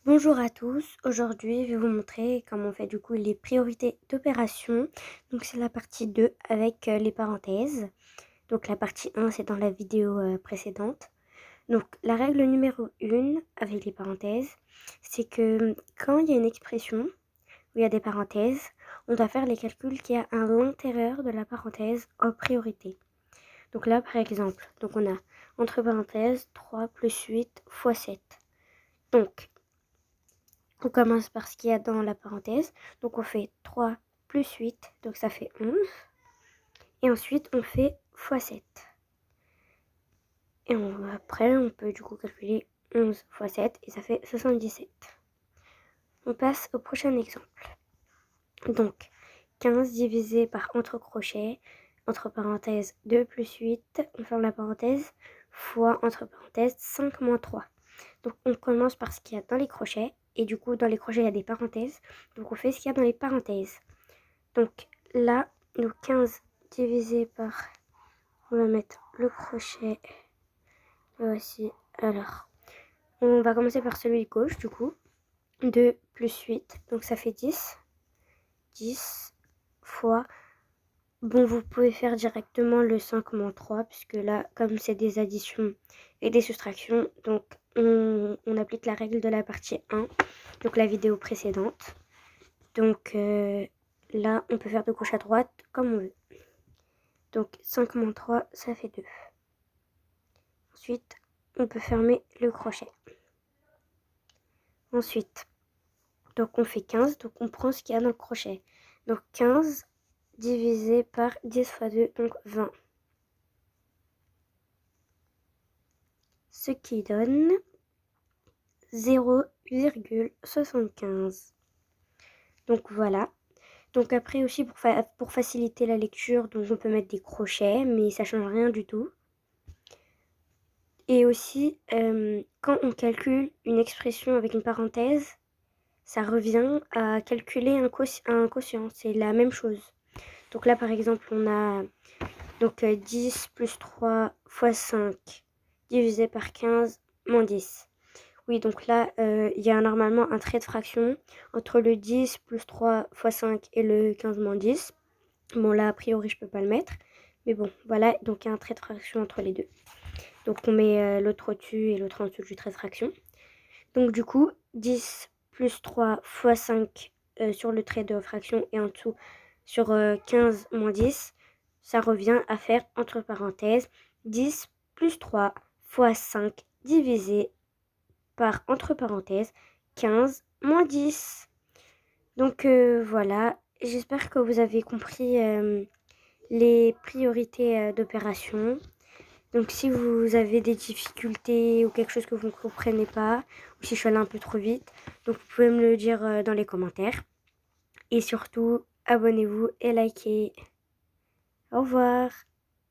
Bonjour à tous, aujourd'hui je vais vous montrer comment on fait du coup les priorités d'opération. Donc c'est la partie 2 avec les parenthèses. Donc la partie 1 c'est dans la vidéo précédente. Donc la règle numéro 1 avec les parenthèses, c'est que quand il y a une expression où il y a des parenthèses, on doit faire les calculs qu'il y a à l'intérieur de la parenthèse en priorité. Donc là par exemple, donc on a entre parenthèses 3 plus 8 fois 7. Donc on commence par ce qu'il y a dans la parenthèse. Donc on fait 3 plus 8, donc ça fait 11. Et ensuite on fait x 7. Et après on peut du coup calculer 11 x 7 et ça fait 77. On passe au prochain exemple. Donc 15 divisé par entre crochets, entre parenthèses 2 plus 8, on ferme la parenthèse, fois entre parenthèses 5 moins 3. Donc on commence par ce qu'il y a dans les crochets. Et du coup, dans les crochets, il y a des parenthèses. Donc on fait ce qu'il y a dans les parenthèses. Donc là, nous 15 divisé par... On va mettre le crochet. Voici. Alors, on va commencer par celui de gauche, du coup. 2 plus 8. Donc ça fait 10. 10 fois... Bon, vous pouvez faire directement le 5 moins 3, puisque là, comme c'est des additions et des soustractions, donc on applique la règle de la partie 1, donc la vidéo précédente. Donc là, on peut faire de gauche à droite comme on veut. Donc 5 moins 3, ça fait 2. Ensuite, on peut fermer le crochet. Ensuite, donc on fait 15, donc on prend ce qu'il y a dans le crochet. Donc 15 divisé par 10 fois 2, donc 20. Ce qui donne 0,75. Donc voilà. Donc après aussi pour faciliter la lecture, donc on peut mettre des crochets, mais ça change rien du tout. Et aussi, quand on calcule une expression avec une parenthèse, ça revient à calculer un quotient. C'est la même chose. Donc là, par exemple, on a donc 10 plus 3 fois 5 divisé par 15 moins 10. Oui, donc là, il y a normalement un trait de fraction entre le 10 plus 3 fois 5 et le 15 moins 10. Bon, là, a priori, je peux pas le mettre. Mais bon, voilà, donc il y a un trait de fraction entre les deux. Donc on met l'autre au-dessus et l'autre en dessous du trait de fraction. Donc du coup, 10 plus 3 fois 5 sur le trait de fraction et en dessous sur 15 moins 10, ça revient à faire entre parenthèses 10 plus 3 fois 5 divisé par entre parenthèses 15 moins 10. Donc voilà, j'espère que vous avez compris les priorités d'opération. Donc si vous avez des difficultés ou quelque chose que vous ne comprenez pas, ou si je suis allée un peu trop vite, donc vous pouvez me le dire dans les commentaires. Et surtout, abonnez-vous et likez. Au revoir.